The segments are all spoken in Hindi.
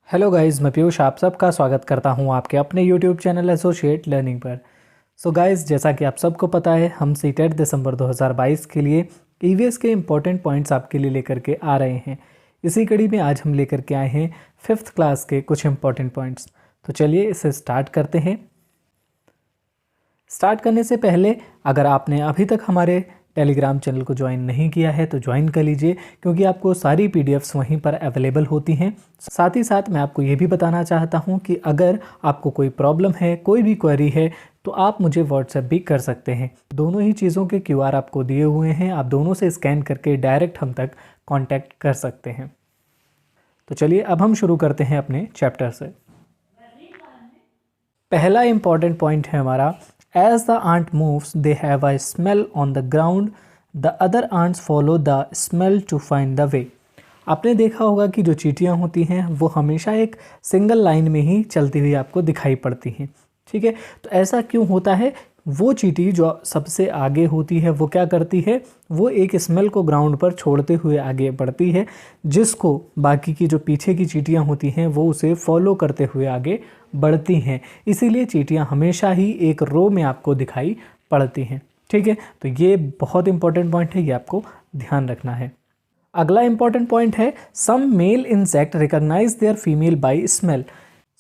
हेलो गाइस, मैं पीयूष आप सबका स्वागत करता हूं आपके अपने यूट्यूब चैनल एसोसिएट लर्निंग पर। सो गाइस, जैसा कि आप सबको पता है, हम सीटेट दिसंबर 2022 के लिए ईवीएस के इम्पोर्टेंट पॉइंट्स आपके लिए लेकर के आ रहे हैं। इसी कड़ी में आज हम लेकर के आए हैं 5th क्लास के कुछ इम्पोर्टेंट पॉइंट्स। तो चलिए इसे स्टार्ट करते हैं। स्टार्ट करने से पहले अगर आपने अभी तक हमारे टेलीग्राम चैनल को ज्वाइन नहीं किया है तो ज्वाइन कर लीजिए, क्योंकि आपको सारी पीडीएफ्स वहीं पर अवेलेबल होती हैं। साथ ही साथ मैं आपको ये भी बताना चाहता हूँ कि अगर आपको कोई प्रॉब्लम है, कोई भी क्वेरी है, तो आप मुझे व्हाट्सएप भी कर सकते हैं। दोनों ही चीज़ों के क्यूआर आपको दिए हुए हैं, आप दोनों से स्कैन करके डायरेक्ट हम तक कॉन्टैक्ट कर सकते हैं। तो चलिए अब हम शुरू करते हैं अपने चैप्टर से। पहला इंपॉर्टेंट पॉइंट है हमारा, As the ant moves, they have a smell on the ground. The other ants follow the smell to find the way. आपने देखा होगा कि जो चींटियाँ होती हैं वो हमेशा एक सिंगल लाइन में ही चलती हुई आपको दिखाई पड़ती हैं। ठीक है, तो ऐसा क्यों होता है? वो चींटी जो सबसे आगे होती है वो क्या करती है, वो एक स्मेल को ग्राउंड पर छोड़ते हुए आगे बढ़ती है, जिसको बाकी की जो पीछे की चींटियाँ होती हैं वो उसे फॉलो करते हुए आगे बढ़ती हैं। इसीलिए चींटियाँ हमेशा ही एक रो में आपको दिखाई पड़ती हैं। ठीक है, तो ये बहुत इंपॉर्टेंट पॉइंट है, ये आपको ध्यान रखना है। अगला इंपॉर्टेंट पॉइंट है, some male insect recognise their female by smell.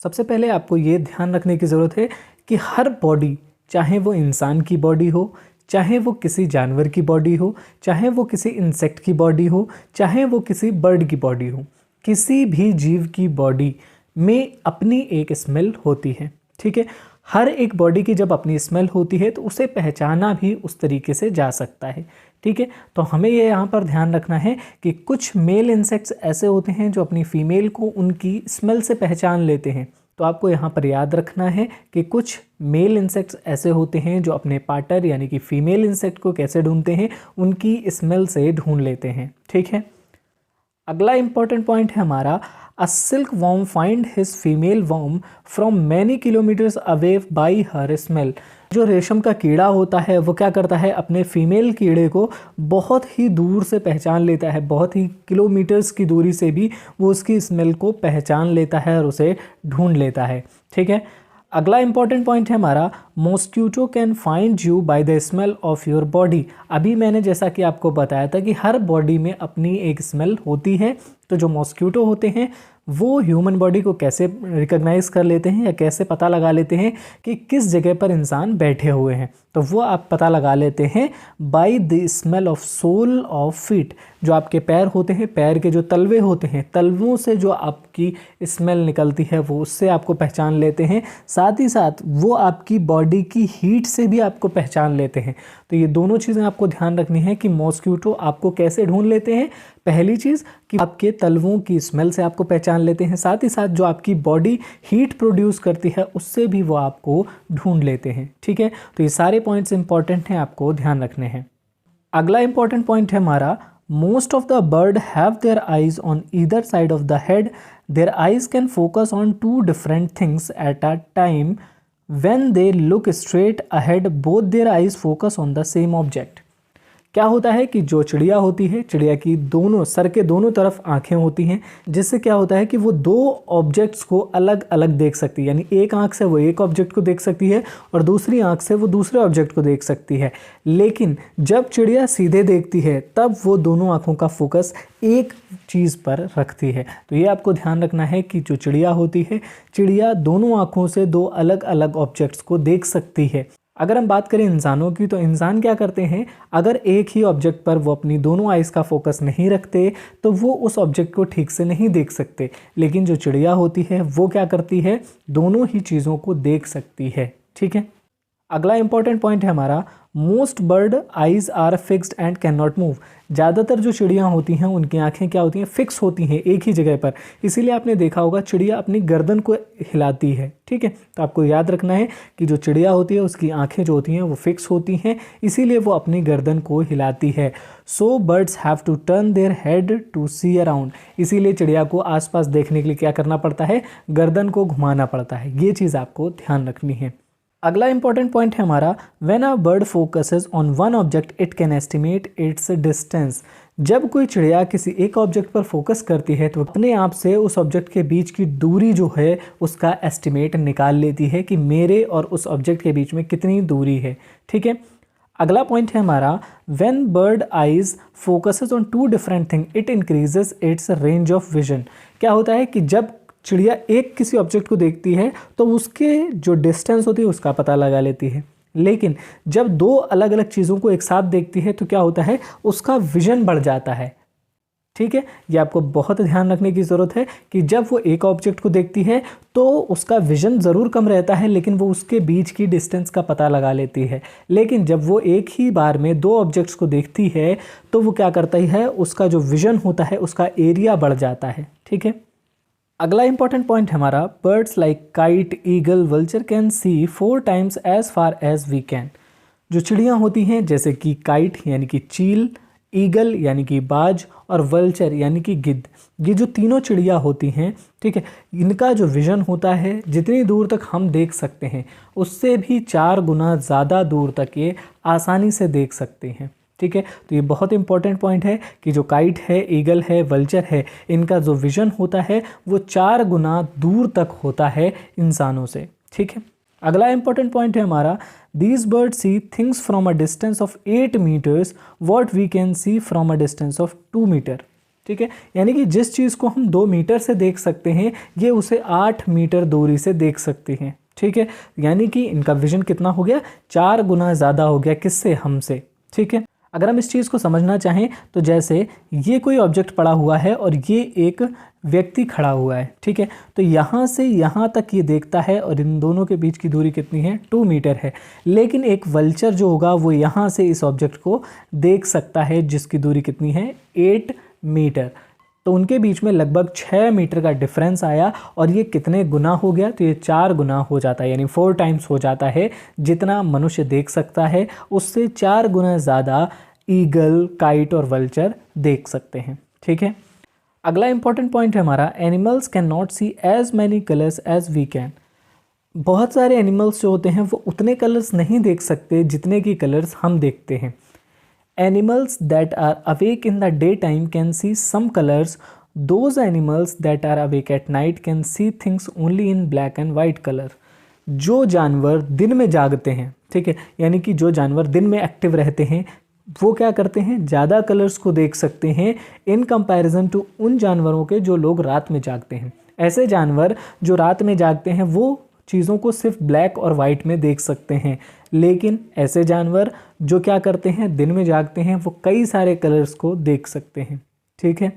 सबसे पहले आपको ये ध्यान रखने की ज़रूरत है कि हर बॉडी, चाहे वो इंसान की बॉडी हो, चाहे वो किसी जानवर की बॉडी हो, चाहे वो किसी इंसेक्ट की बॉडी हो, चाहे वो किसी बर्ड की बॉडी हो, किसी भी जीव की बॉडी में अपनी एक स्मेल होती है। ठीक है, हर एक बॉडी की जब अपनी स्मेल होती है तो उसे पहचाना भी उस तरीके से जा सकता है। ठीक है, तो हमें ये यहाँ पर ध्यान रखना है कि कुछ मेल इंसेक्ट्स ऐसे होते हैं जो अपनी फीमेल को उनकी स्मेल से पहचान लेते हैं। तो आपको यहाँ पर याद रखना है कि कुछ मेल इंसेक्ट्स ऐसे होते हैं जो अपने पार्टनर यानी कि फीमेल इंसेक्ट को कैसे ढूंढते हैं, उनकी स्मेल से ढूंढ लेते हैं। ठीक है, अगला इंपॉर्टेंट पॉइंट है हमारा, a silk worm find his female worm from many kilometres away by her smell. जो रेशम का कीड़ा होता है वो क्या करता है, अपने फीमेल कीड़े को बहुत ही दूर से पहचान लेता है, बहुत ही किलोमीटर्स की दूरी से भी वो उसकी स्मेल को पहचान लेता है और उसे ढूंढ लेता है। ठीक है, अगला इंपॉर्टेंट पॉइंट है हमारा, mosquito can find you bye the smell of your body. अभी मैंने जैसा कि आपको बताया था कि हर बॉडी में अपनी एक स्मेल होती है, तो जो मॉस्क्यूटो होते हैं वो ह्यूमन बॉडी को कैसे रिकॉग्नाइज कर लेते हैं या कैसे पता लगा लेते हैं कि किस जगह पर इंसान बैठे हुए हैं, तो वो आप पता लगा लेते हैं by the smell of sole of feet. जो आपके पैर होते हैं, पैर के जो तलवे होते हैं, तलवों से जो आपकी स्मेल निकलती है वो उससे आपको पहचान लेते हैं। साथ ही साथ वो आपकी बॉडी की हीट से भी आपको पहचान लेते हैं। तो ये दोनों चीज़ें आपको ध्यान रखनी है कि मॉस्क्यूटो आपको कैसे ढूंढ लेते हैं। पहली चीज़ कि आपके तलवों की स्मेल से आपको पहचान लेते हैं, साथ ही साथ जो आपकी बॉडी हीट प्रोड्यूस करती है उससे भी वो आपको ढूंढ लेते हैं। ठीक है, तो ये सारे पॉइंट्स इंपॉर्टेंट हैं, आपको ध्यान रखने हैं। अगला इंपॉर्टेंट पॉइंट है हमारा, most of the bird have their eyes on either side of the head. Their eyes can focus on two different things at a time. When they look straight ahead both their eyes focus on the same object. क्या होता है कि जो चिड़िया होती है, चिड़िया की दोनों सर के दोनों तरफ आंखें होती हैं, जिससे क्या होता है कि वो दो ऑब्जेक्ट्स को अलग अलग देख सकती है। यानी एक आंख से वो एक ऑब्जेक्ट को देख सकती है और दूसरी आंख से वो दूसरे ऑब्जेक्ट को देख सकती है। लेकिन जब चिड़िया सीधे देखती है तब वो दोनों आंखों का फोकस एक चीज़ पर रखती है। तो ये आपको ध्यान रखना है कि जो चिड़िया होती है, चिड़िया दोनों आंखों से दो अलग अलग ऑब्जेक्ट्स को देख सकती है। अगर हम बात करें इंसानों की, तो इंसान क्या करते हैं, अगर एक ही ऑब्जेक्ट पर वो अपनी दोनों आइज़ का फोकस नहीं रखते तो वो उस ऑब्जेक्ट को ठीक से नहीं देख सकते। लेकिन जो चिड़िया होती है वो क्या करती है, दोनों ही चीज़ों को देख सकती है। ठीक है, अगला इंपॉर्टेंट पॉइंट है हमारा, most bird eyes are fixed and can not move. ज़्यादातर जो चिड़ियाँ होती हैं उनकी आंखें क्या होती हैं, फिक्स होती हैं एक ही जगह पर। इसीलिए आपने देखा होगा चिड़िया अपनी गर्दन को हिलाती है। ठीक है, तो आपको याद रखना है कि जो चिड़िया होती है उसकी आंखें जो होती हैं वो फिक्स होती हैं, इसीलिए वो अपनी गर्दन को हिलाती है। So birds have to turn their head to see around. इसीलिए चिड़िया को आसपास देखने के लिए क्या करना पड़ता है, गर्दन को घुमाना पड़ता है। ये चीज़ आपको ध्यान रखनी है। अगला इंपॉर्टेंट पॉइंट है हमारा, when a bird focuses on one object it can estimate it's distance. जब कोई चिड़िया किसी एक ऑब्जेक्ट पर फोकस करती है तो अपने आप से उस ऑब्जेक्ट के बीच की दूरी जो है उसका एस्टिमेट निकाल लेती है कि मेरे और उस ऑब्जेक्ट के बीच में कितनी दूरी है। ठीक है, अगला पॉइंट है हमारा, when bird eyes focuses on two different thing it increases its range of vision. क्या होता है कि जब चिड़िया एक किसी ऑब्जेक्ट को देखती है तो उसके जो डिस्टेंस होती है उसका पता लगा लेती है, लेकिन जब दो अलग अलग चीज़ों को एक साथ देखती है तो क्या होता है, उसका विजन बढ़ जाता है। ठीक है, ये आपको बहुत ध्यान रखने की ज़रूरत है कि जब वो एक ऑब्जेक्ट को देखती है तो उसका विजन ज़रूर कम रहता है, लेकिन वो उसके बीच की डिस्टेंस का पता लगा लेती है। लेकिन जब वो एक ही बार में दो ऑब्जेक्ट्स को देखती है तो वो क्या करता है, उसका जो विजन होता है उसका एरिया बढ़ जाता है। ठीक है, अगला इंपॉर्टेंट पॉइंट हमारा, birds like kite, eagle, vulture can see 4 times as far as we can. जो चिड़ियाँ होती हैं जैसे कि काइट यानी कि चील, ईगल यानी कि बाज और वल्चर यानी कि गिद्ध, ये जो तीनों चिड़िया होती हैं, ठीक है, इनका जो विज़न होता है जितनी दूर तक हम देख सकते हैं उससे भी 4 गुना ज़्यादा दूर तक ये आसानी से देख सकते हैं। ठीक है, तो ये बहुत इंपॉर्टेंट पॉइंट है कि जो काइट है, ईगल है, वल्चर है, इनका जो विज़न होता है वो 4 गुना दूर तक होता है इंसानों से। ठीक है, अगला इंपॉर्टेंट पॉइंट है हमारा, these bird see things from a distance of 8 meters what we can see from a distance of 2 meter. ठीक है, यानी कि जिस चीज़ को हम 2 मीटर से देख सकते हैं ये उसे 8 मीटर दूरी से देख सकते हैं। ठीक है, यानी कि इनका विजन कितना हो गया, 4 गुना ज़्यादा हो गया, किससे, हमसे। ठीक है, अगर हम इस चीज़ को समझना चाहें तो जैसे ये कोई ऑब्जेक्ट पड़ा हुआ है और ये एक व्यक्ति खड़ा हुआ है। ठीक है, तो यहाँ से यहाँ तक ये देखता है और इन दोनों के बीच की दूरी कितनी है, 2 मीटर है। लेकिन एक वल्चर जो होगा वो यहाँ से इस ऑब्जेक्ट को देख सकता है जिसकी दूरी कितनी है, 8 मीटर। तो उनके बीच में लगभग 6 मीटर का डिफरेंस आया और ये कितने गुना हो गया, तो ये 4 गुना हो जाता है, यानी 4 टाइम्स हो जाता है। जितना मनुष्य देख सकता है उससे 4 गुना ज़्यादा ईगल, काइट और वल्चर देख सकते हैं। ठीक है, अगला इंपॉर्टेंट पॉइंट है हमारा, animals can not see as many colours as we can. बहुत सारे एनिमल्स जो होते हैं वो उतने कलर्स नहीं देख सकते जितने की कलर्स हम देखते हैं। Animals that are awake in the daytime can see some colors. Those animals that are awake at night can see things only in black and white color. जो जानवर दिन में जागते हैं, ठीक है, यानी कि जो जानवर दिन में एक्टिव रहते हैं वो क्या करते हैं, ज़्यादा कलर्स को देख सकते हैं इन कंपैरिजन टू उन जानवरों के जो लोग रात में जागते हैं। ऐसे जानवर जो रात में जागते हैं वो चीज़ों को सिर्फ ब्लैक और वाइट में देख सकते हैं, लेकिन ऐसे जानवर जो क्या करते हैं, दिन में जागते हैं, वो कई सारे कलर्स को देख सकते हैं। ठीक है,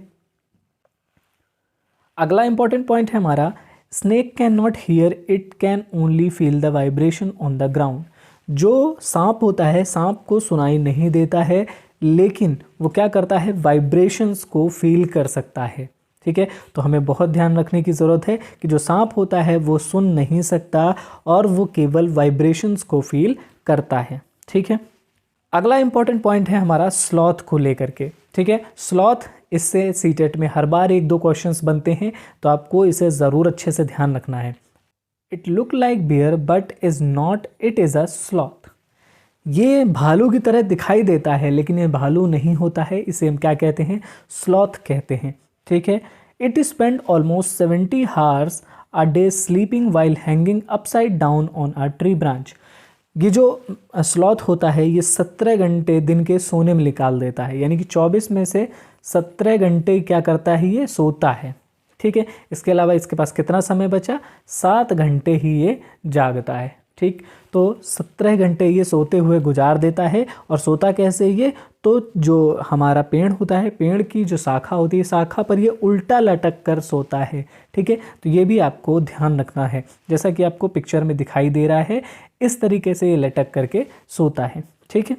अगला इंपॉर्टेंट पॉइंट है हमारा, snake can not here, it can only feel the vibration on the ground. जो सांप होता है, सांप को सुनाई नहीं देता है, लेकिन वो क्या करता है, वाइब्रेशंस को फील कर सकता है। ठीक है, तो हमें बहुत ध्यान रखने की ज़रूरत है कि जो सांप होता है वो सुन नहीं सकता और वो केवल वाइब्रेशंस को फील करता है। ठीक है, अगला इंपॉर्टेंट पॉइंट है हमारा स्लॉथ को लेकर के। ठीक है, स्लॉथ, इससे सीटेट में हर बार 1-2 क्वेश्चंस बनते हैं, तो आपको इसे ज़रूर अच्छे से ध्यान रखना है। It look like bear but is not, it is a sloth. ये भालू की तरह दिखाई देता है लेकिन ये भालू नहीं होता है, इसे हम क्या कहते हैं, स्लॉथ कहते हैं। ठीक है, it spend almost 70 hours a day sleeping while hanging upside down on a tree branch. ये जो स्लॉथ होता है ये 17 घंटे दिन के सोने में निकाल देता है, यानी कि 24 में से 17 घंटे क्या करता है, ये सोता है। ठीक है, इसके अलावा इसके पास कितना समय बचा, 7 घंटे ही ये जागता है। ठीक, तो 17 घंटे ये सोते हुए गुजार देता है। और सोता कैसे ये, तो जो हमारा पेड़ होता है, पेड़ की जो शाखा होती है, शाखा पर ये उल्टा लटक कर सोता है। ठीक है, तो ये भी आपको ध्यान रखना है, जैसा कि आपको पिक्चर में दिखाई दे रहा है, इस तरीके से ये लटक करके सोता है। ठीक है,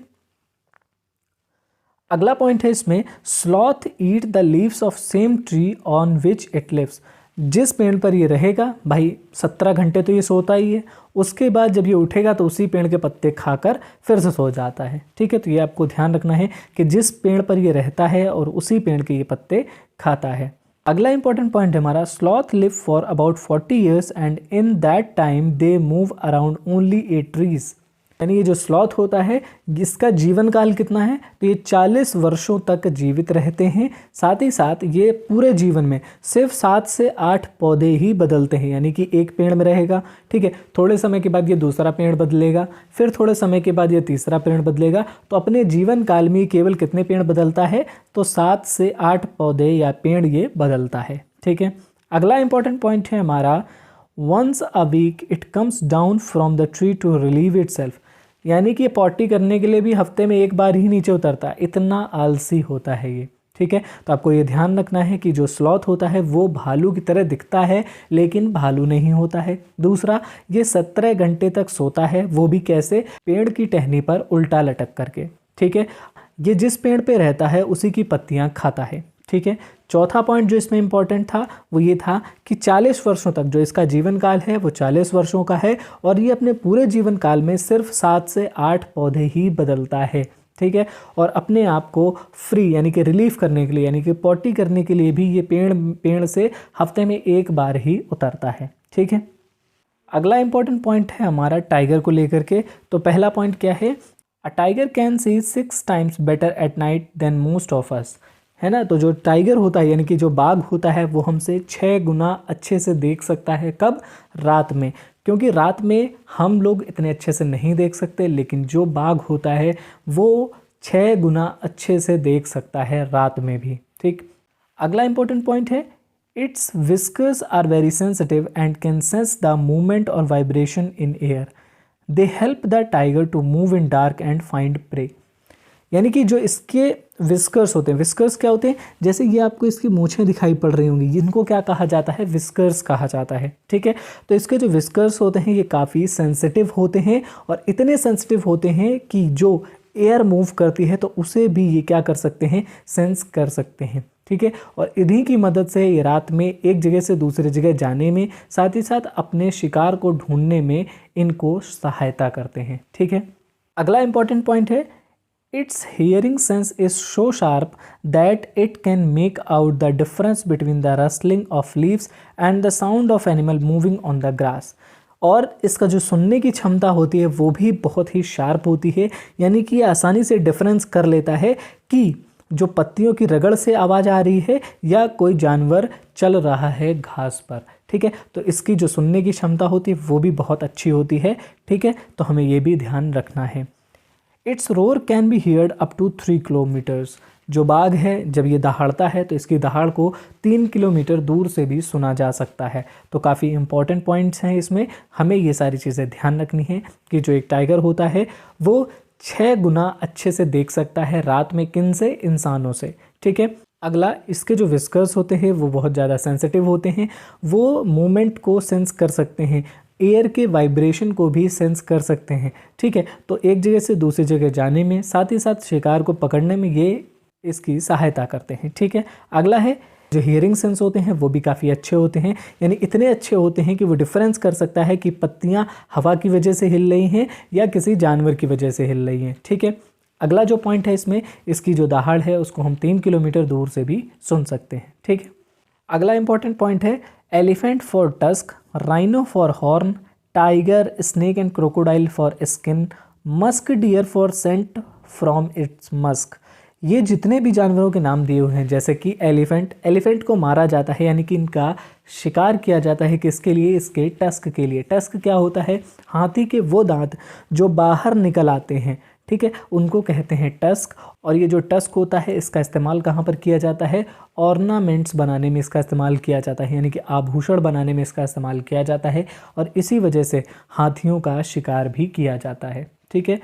अगला पॉइंट है इसमें, sloth eat the leaves of same tree on which it lives. जिस पेड़ पर ये रहेगा, भाई 17 घंटे तो ये सोता ही है, उसके बाद जब ये उठेगा तो उसी पेड़ के पत्ते खाकर फिर से सो जाता है। ठीक है, तो ये आपको ध्यान रखना है कि जिस पेड़ पर ये रहता है और उसी पेड़ के ये पत्ते खाता है। अगला इंपॉर्टेंट पॉइंट है हमारा, sloth live for about 40 years and in that time they move around only 8 trees। यानी ये जो स्लॉथ होता है इसका जीवन काल कितना है, तो ये 40 वर्षों तक जीवित रहते हैं। साथ ही साथ ये पूरे जीवन में सिर्फ 7 से 8 पौधे ही बदलते हैं, यानी कि एक पेड़ में रहेगा, ठीक है, थोड़े समय के बाद ये दूसरा पेड़ बदलेगा, फिर थोड़े समय के बाद ये तीसरा पेड़ बदलेगा। तो अपने जीवन काल में केवल कितने पेड़ बदलता है, तो 7 से 8 पौधे या पेड़ ये बदलता है, ठीक है। अगला इंपॉर्टेंट पॉइंट है हमारा, once a week it comes down from the tree to relieve itself, यानी कि पॉटी करने के लिए भी हफ्ते में एक बार ही नीचे उतरता है, इतना आलसी होता है ये, ठीक है। तो आपको ये ध्यान रखना है कि जो स्लॉथ होता है वो भालू की तरह दिखता है लेकिन भालू नहीं होता है। दूसरा, ये 17 घंटे तक सोता है, वो भी कैसे, पेड़ की टहनी पर उल्टा लटक करके, ठीक है। ये जिस पेड़ पे रहता है उसी की पत्तियां खाता है, ठीक है। चौथा पॉइंट जो इसमें इंपॉर्टेंट था वो ये था कि 40 वर्षों तक जो इसका जीवन काल है वो 40 वर्षों का है, और ये अपने पूरे जीवन काल में सिर्फ 7 से 8 पौधे ही बदलता है, ठीक है। और अपने आप को फ्री यानी कि रिलीफ करने के लिए, यानी कि पॉटी करने के लिए भी ये पेड़ से हफ्ते में एक बार ही उतरता है, ठीक है। अगला इंपॉर्टेंट पॉइंट है हमारा टाइगर को लेकर के। तो पहला पॉइंट क्या है, a tiger can see 6 times better at night than most of us, है ना। तो जो टाइगर होता है यानी कि जो बाघ होता है वो हमसे 6 गुना अच्छे से देख सकता है, कब, रात में, क्योंकि रात में हम लोग इतने अच्छे से नहीं देख सकते, लेकिन जो बाघ होता है वो 6 गुना अच्छे से देख सकता है रात में भी, ठीक। अगला इंपॉर्टेंट पॉइंट है, its whiskers are very sensitive and can sense the movement और vibration in air, they help the tiger to move in dark and find prey. यानी कि जो इसके विस्कर्स होते हैं, विस्कर्स क्या होते हैं, जैसे ये आपको इसकी मूछें दिखाई पड़ रही होंगी, इनको क्या कहा जाता है, विस्कर्स कहा जाता है, ठीक है। तो इसके जो विस्कर्स होते हैं ये काफ़ी सेंसिटिव होते हैं, और इतने सेंसिटिव होते हैं कि जो एयर मूव करती है तो उसे भी ये क्या कर सकते हैं, सेंस कर सकते हैं, ठीक है। और इन्हीं की मदद से ये रात में एक जगह से दूसरी जगह जाने में, साथ ही साथ अपने शिकार को ढूंढने में इनको सहायता करते हैं, ठीक है। अगला इंपॉर्टेंट पॉइंट है, its hearing sense is so sharp that it can make out the difference between the rustling of leaves and the sound of animal moving on the grass। और इसका जो सुनने की क्षमता होती है वो भी बहुत ही शार्प होती है, यानी कि आसानी से डिफरेंस कर लेता है कि जो पत्तियों की रगड़ से आवाज़ आ रही है या कोई जानवर चल रहा है घास पर, ठीक है। तो इसकी जो सुनने की क्षमता होती है वो भी बहुत अच्छी होती है, ठीक है। तो हमें ये भी ध्यान रखना है। Its roar can be heard up to 3 kilometers. जो बाघ है जब ये दहाड़ता है तो इसकी दहाड़ को 3 किलोमीटर दूर से भी सुना जा सकता है। तो काफ़ी इंपॉर्टेंट पॉइंट्स हैं इसमें, हमें ये सारी चीज़ें ध्यान रखनी है कि जो एक टाइगर होता है वो 6 गुना अच्छे से देख सकता है रात में, किन से, इंसानों से, ठीक है। अगला, इसके जो विस्कर्स होते हैं वो बहुत ज़्यादा सेंसिटिव होते हैं, वो मूवमेंट को सेंस कर सकते हैं, एयर के वाइब्रेशन को भी सेंस कर सकते हैं, ठीक है। तो एक जगह से दूसरी जगह जाने में, साथ ही साथ शिकार को पकड़ने में ये इसकी सहायता करते हैं, ठीक है। अगला है, जो हियरिंग सेंस होते हैं वो भी काफ़ी अच्छे होते हैं, यानी इतने अच्छे होते हैं कि वो डिफरेंस कर सकता है कि पत्तियां हवा की वजह से हिल रही हैं या किसी जानवर की वजह से हिल रही हैं, ठीक है। अगला जो पॉइंट है इसमें, इसकी जो दहाड़ है उसको हम 3 किलोमीटर दूर से भी सुन सकते हैं, ठीक है। अगला इंपॉर्टेंट पॉइंट है, elephant for tusk, rhino for horn, tiger, snake and crocodile for skin, musk deer for Saint from its Musk. ये जितने भी जानवरों के नाम दिए हुए हैं, जैसे कि एलिफेंट को मारा जाता है, यानी कि इनका शिकार किया जाता है किसके लिए, इसके टस्क के लिए। टस्क क्या होता है, हाथी के वो दांत जो बाहर निकल आते हैं, ठीक है, उनको कहते हैं टस्क। और ये जो टस्क होता है इसका इस्तेमाल कहाँ पर किया जाता है, ऑर्नामेंट्स बनाने में इसका इस्तेमाल किया जाता है, यानी कि आभूषण बनाने में इसका इस्तेमाल किया जाता है, और इसी वजह से हाथियों का शिकार भी किया जाता है, ठीक है।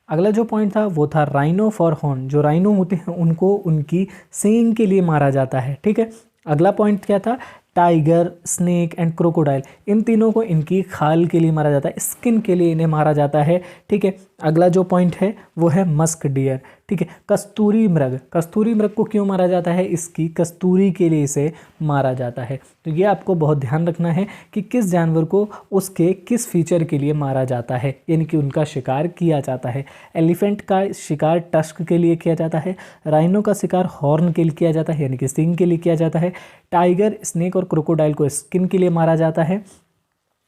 अगला जो पॉइंट था वो था राइनो फॉर हॉर्न। जो राइनो होते हैं उनको उनकी सींग के लिए मारा जाता है, ठीक है। अगला पॉइंट क्या था, टाइगर, स्नेक एंड क्रोकोडाइल, इन तीनों को इनकी खाल के लिए मारा जाता है, स्किन के लिए इन्हें मारा जाता है, ठीक है। अगला जो पॉइंट है वो है मस्क डियर, ठीक है। कस्तूरी मृग, कस्तूरी मृग को क्यों मारा जाता है, इसकी कस्तूरी के लिए इसे मारा जाता है। तो ये आपको बहुत ध्यान रखना है कि किस जानवर को उसके किस फीचर के लिए मारा जाता है, यानी कि उनका शिकार किया जाता है। एलिफेंट का शिकार टस्क के लिए किया जाता है, राइनो का शिकार हॉर्न के लिए किया जाता है, यानी कि सींग के लिए किया जाता है, टाइगर, स्नेक और क्रोकोडाइल को स्किन के लिए मारा जाता है,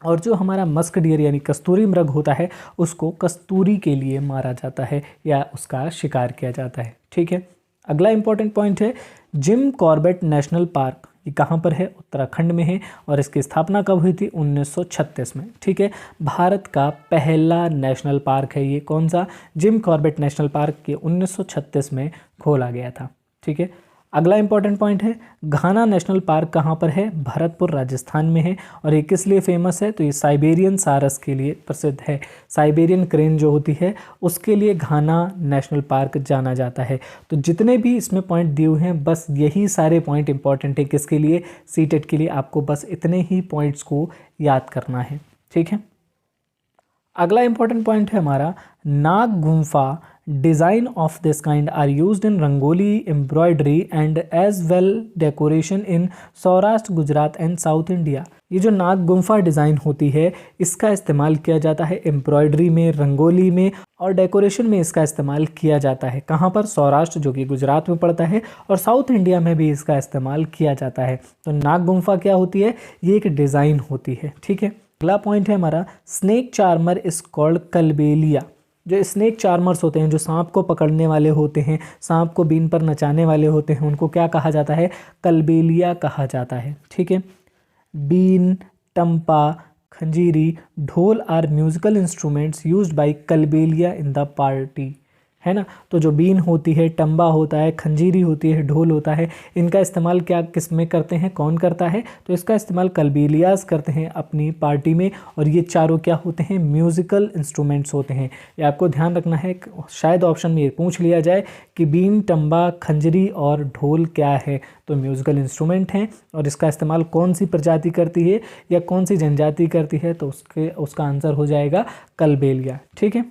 और जो हमारा मस्क डियर यानी कस्तूरी मृग होता है उसको कस्तूरी के लिए मारा जाता है या उसका शिकार किया जाता है। ठीक है, अगला इंपॉर्टेंट पॉइंट है जिम कॉर्बेट नेशनल पार्क। ये कहाँ पर है? उत्तराखंड में है और इसकी स्थापना कब हुई थी? 1936 में। ठीक है, भारत का पहला नेशनल पार्क है ये। कौन सा? जिम कॉर्बेट नेशनल पार्क के 1936 में खोला गया था। ठीक है, अगला इंपॉर्टेंट पॉइंट है घाना नेशनल पार्क कहाँ पर है? भरतपुर राजस्थान में है। और ये किस लिए फेमस है? तो ये साइबेरियन सारस के लिए प्रसिद्ध है। साइबेरियन क्रेन जो होती है उसके लिए घाना नेशनल पार्क जाना जाता है। तो जितने भी इसमें पॉइंट दिए हुए हैं बस यही सारे पॉइंट इंपॉर्टेंट है। किसके लिए? सीटेट के लिए। आपको बस इतने ही पॉइंट्स को याद करना है। ठीक है, अगला इंपॉर्टेंट पॉइंट है हमारा Nag Gumpha. Design of this kind are used in rangoli, embroidery and as well decoration in Saurashtra, Gujarat and South India. ये जो नाग गुम्फा डिज़ाइन होती है इसका इस्तेमाल किया जाता है एम्ब्रॉयडरी में, रंगोली में और डेकोरेशन में इसका इस्तेमाल किया जाता है। कहाँ पर? सौराष्ट्र जो कि गुजरात में पड़ता है और साउथ इंडिया में भी इसका इस्तेमाल किया जाता है। तो नाग गुम्फा क्या होती है? ये एक डिज़ाइन होती है। ठीक है, अगला पॉइंट है हमारा snake charmer is called Kalbelia. जो स्नेक चार्मर्स होते हैं, जो सांप को पकड़ने वाले होते हैं, सांप को बीन पर नचाने वाले होते हैं, उनको क्या कहा जाता है? कलबेलिया कहा जाता है। ठीक है, बीन, टम्पा, खंजीरी, ढोल are musical instruments used by Kalbelia in the party, है ना। तो जो बीन होती है, टम्बा होता है, खंजीरी होती है, ढोल होता है, इनका इस्तेमाल क्या किस में करते हैं? कौन करता है? तो इसका इस्तेमाल कलबेलियाज करते हैं अपनी पार्टी में। और ये चारों क्या होते हैं? म्यूज़िकल इंस्ट्रूमेंट्स होते हैं। ये आपको ध्यान रखना है, शायद ऑप्शन में ये पूछ लिया जाए कि बीन, टम्बा, खंजरी और ढोल क्या है? तो म्यूज़िकल इंस्ट्रूमेंट हैं। और इसका इस्तेमाल कौन सी प्रजाति करती है या कौन सी जनजाति करती है? तो उसका आंसर हो जाएगा कलबेलिया। ठीक है,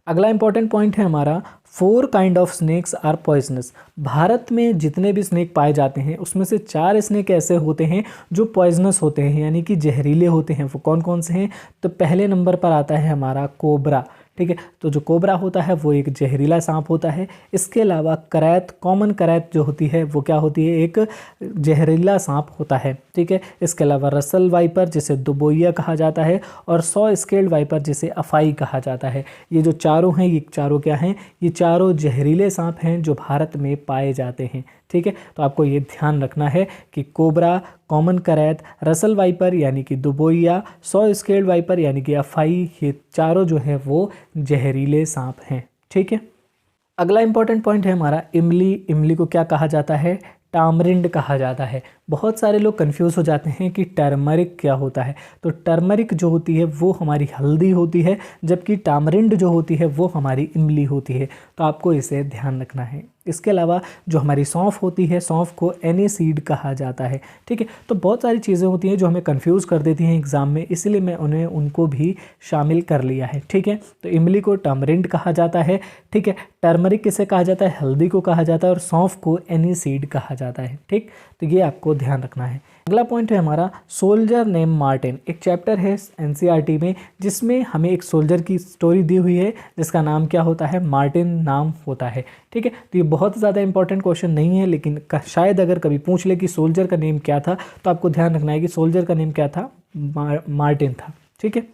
अगला इंपॉर्टेंट पॉइंट है हमारा 4 kind of snakes are poisonous. Bharat में जितने भी स्नेक पाए जाते हैं उसमें से 4 स्नेक ऐसे होते हैं जो पॉइजनस होते हैं यानी कि जहरीले होते हैं। वो कौन कौन से हैं? तो पहले नंबर पर आता है हमारा कोबरा। ठीक है, तो जो कोबरा होता है वो एक जहरीला सांप होता है। इसके अलावा करैत, कॉमन करैत जो होती है वो क्या होती है? एक जहरीला सांप होता है। ठीक है, इसके अलावा रसल वाइपर जिसे दुबोइया कहा जाता है और 100 स्केल्ड वाइपर जिसे अफाई कहा जाता है। ये जो चारों हैं ये चारों क्या हैं? ये चारों जहरीले सांप हैं जो भारत में पाए जाते हैं। ठीक है, तो आपको ये ध्यान रखना है कि कोबरा, कॉमन करैत, रसल वाइपर यानी कि दुबोइया, 100 स्केल्ड वाइपर यानी कि अफाई, ये चारों जो है वो जहरीले सांप हैं। ठीक है, अगला इंपॉर्टेंट पॉइंट है हमारा इमली। इमली को क्या कहा जाता है? टामरिंड कहा जाता है। बहुत सारे लोग कंफ्यूज हो जाते हैं कि टर्मरिक क्या होता है। तो टर्मरिक जो होती है वो हमारी हल्दी होती है, जबकि टामरिंड जो होती है वो हमारी इमली होती है। तो आपको इसे ध्यान रखना है। इसके अलावा जो हमारी सौंफ होती है, सौंफ को एनीसीड कहा जाता है। ठीक है, तो बहुत सारी चीज़ें होती हैं जो हमें कंफ्यूज कर देती हैं एग्जाम में, इसलिए मैं उनको भी शामिल कर लिया है। ठीक है, तो इमली को टर्मरिंड कहा जाता है। ठीक है, टर्मरिक किसे कहा जाता है? हल्दी को कहा जाता है। और सौंफ को एनीसीड कहा जाता है। ठीक, तो ये आपको ध्यान रखना है। अगला पॉइंट है हमारा सोल्जर नेम मार्टिन। एक चैप्टर है एनसीईआरटी में जिसमें हमें एक सोल्जर की स्टोरी दी हुई है जिसका नाम क्या होता है? मार्टिन नाम होता है। ठीक है, तो ये बहुत ज़्यादा इंपॉर्टेंट क्वेश्चन नहीं है, लेकिन शायद अगर कभी पूछ ले कि सोल्जर का नेम क्या था तो आपको ध्यान रखना है कि सोल्जर का नेम क्या था? मार्टिन था। ठीक है,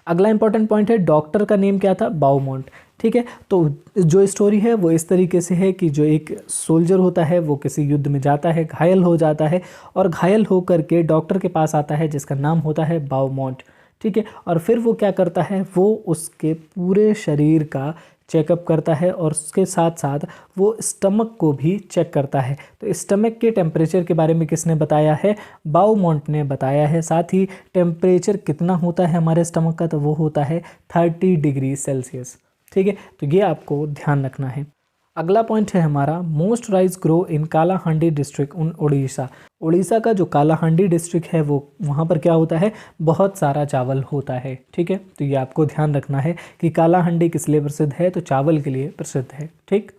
अगला इंपॉर्टेंट पॉइंट है डॉक्टर का नेम क्या था? बाउमोंट। ठीक है, तो जो स्टोरी है वो इस तरीके से है कि जो एक सोल्जर होता है वो किसी युद्ध में जाता है, घायल हो जाता है और घायल होकर के डॉक्टर के पास आता है जिसका नाम होता है बाउमोंट। ठीक है, और फिर वो क्या करता है? वो उसके पूरे शरीर का चेकअप करता है और उसके साथ साथ वो स्टमक को भी चेक करता है। तो स्टमक के टेम्परेचर के बारे में किसने बताया है? बाउमोंट ने बताया है। साथ ही टेम्परेचर कितना होता है हमारे स्टमक का? तो वो होता है 30 डिग्री सेल्सियस। ठीक है, तो ये आपको ध्यान रखना है। अगला पॉइंट है हमारा most rice grow in Kalahandi district उन उड़ीसा। उड़ीसा का जो कालाहांडी डिस्ट्रिक्ट है वो वहाँ पर क्या होता है? बहुत सारा चावल होता है। ठीक है, तो ये आपको ध्यान रखना है कि कालाहांडी किस लिए प्रसिद्ध है? तो चावल के लिए प्रसिद्ध है। ठीक,